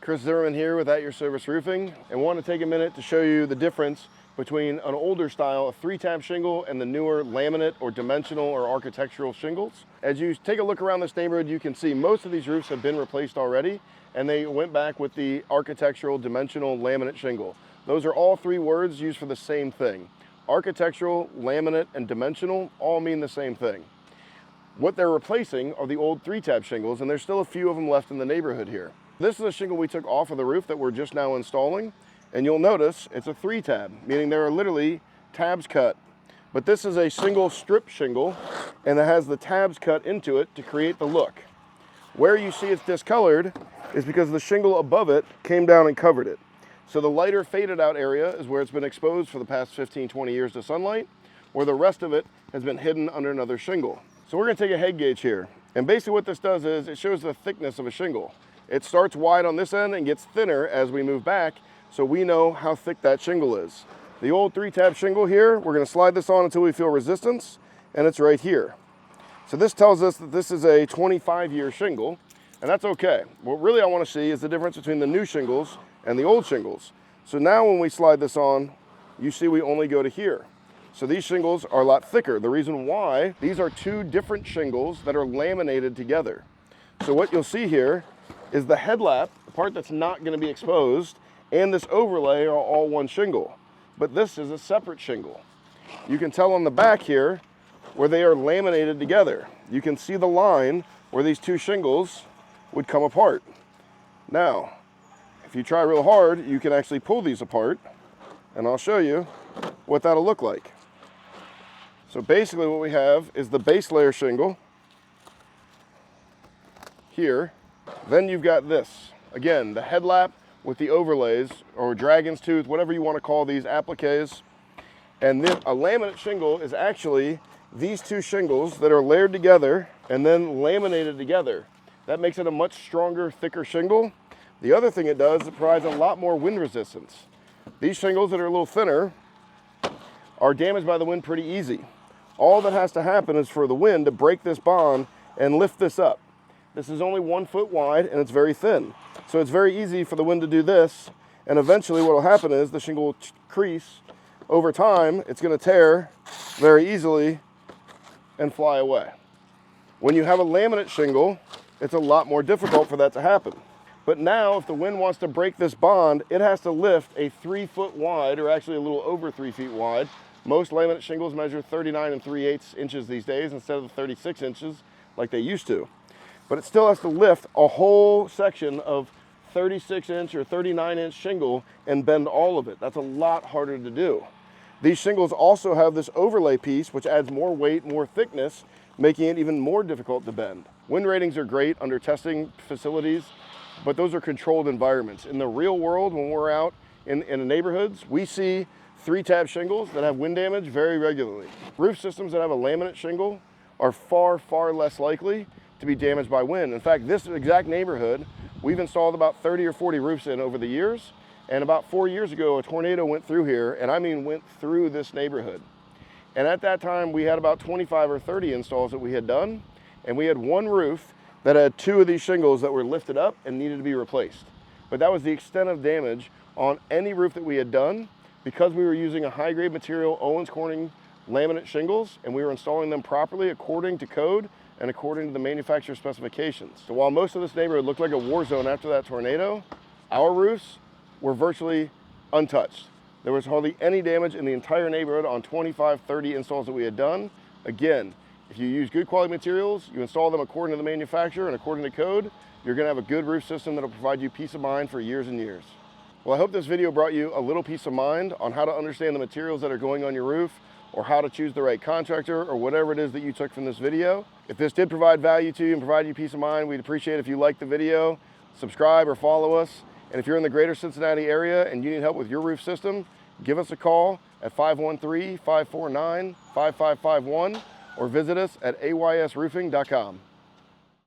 Chris Zimmerman here with At Your Service Roofing, and want to take a minute to show you the difference between an older style of 3-tab shingle and the newer laminate or dimensional or architectural shingles. As you take a look around this neighborhood, you can see most of these roofs have been replaced already, and they went back with the architectural dimensional laminate shingle. Those are all three words used for the same thing. Architectural, laminate, and dimensional all mean the same thing. What they're replacing are the old 3-tab shingles, and there's still a few of them left in the neighborhood here. This is a shingle we took off of the roof that we're just now installing, and you'll notice it's a 3-tab, meaning there are literally tabs cut. But this is a single strip shingle, and it has the tabs cut into it to create the look. Where you see it's discolored is because the shingle above it came down and covered it. So the lighter faded out area is where it's been exposed for the past 15-20 years to sunlight, where the rest of it has been hidden under another shingle. So we're going to take a head gauge here, and basically what this does is it shows the thickness of a shingle. It starts wide on this end and gets thinner as we move back, so we know how thick that shingle is. The old 3-tab shingle here, we're going to slide this on until we feel resistance, and it's right here. So this tells us that this is a 25-year shingle, and that's okay. What really I want to see is the difference between the new shingles and the old shingles. So now when we slide this on, you see we only go to here. So these shingles are a lot thicker. The reason why, these are two different shingles that are laminated together. So what you'll see here is the headlap, the part that's not going to be exposed, and this overlay are all one shingle. But this is a separate shingle. You can tell on the back here where they are laminated together. You can see the line where these two shingles would come apart. Now, if you try real hard, you can actually pull these apart, and I'll show you what that'll look like. So basically what we have is the base layer shingle here. Then you've got this. Again, the headlap with the overlays, or dragon's tooth, whatever you want to call these appliques. And then a laminate shingle is actually these two shingles that are layered together and then laminated together. That makes it a much stronger, thicker shingle. The other thing it does, it provides a lot more wind resistance. These shingles that are a little thinner are damaged by the wind pretty easy. All that has to happen is for the wind to break this bond and lift this up. This is only 1 foot wide and it's very thin. So it's very easy for the wind to do this, and eventually what will happen is the shingle will crease. Over time, it's going to tear very easily and fly away. When you have a laminate shingle, it's a lot more difficult for that to happen. But now, if the wind wants to break this bond, it has to lift a 3 foot wide, or actually a little over 3 feet wide. Most laminate shingles measure 39 3/8 inches these days instead of the 36 inches like they used to. But it still has to lift a whole section of 36-inch or 39-inch shingle and bend all of it. That's a lot harder to do. These shingles also have this overlay piece, which adds more weight, more thickness, making it even more difficult to bend. Wind ratings are great under testing facilities, but those are controlled environments. In the real world, when we're out in the neighborhoods, we see 3-tab shingles that have wind damage very regularly. Roof systems that have a laminate shingle are far, far less likely to be damaged by wind. In fact, this exact neighborhood, we've installed about 30 or 40 roofs in over the years, and about 4 years ago, a tornado went through here, and I mean went through this neighborhood. And at that time, we had about 25 or 30 installs that we had done, and we had one roof that had 2 of these shingles that were lifted up and needed to be replaced. But that was the extent of damage on any roof that we had done, because we were using a high-grade material, Owen's Corning laminate shingles, and we were installing them properly according to code and according to the manufacturer specifications. So while most of this neighborhood looked like a war zone after that tornado, our roofs were virtually untouched. There was hardly any damage in the entire neighborhood on 25, 30 installs that we had done. Again, if you use good quality materials, you install them according to the manufacturer and according to code, you're gonna have a good roof system that'll provide you peace of mind for years and years. Well, I hope this video brought you a little peace of mind on how to understand the materials that are going on your roof, or how to choose the right contractor, or whatever it is that you took from this video. If this did provide value to you and provide you peace of mind, we'd appreciate it if you liked the video, subscribe or follow us. And if you're in the greater Cincinnati area and you need help with your roof system, give us a call at 513-549-5551 or visit us at aysroofing.com.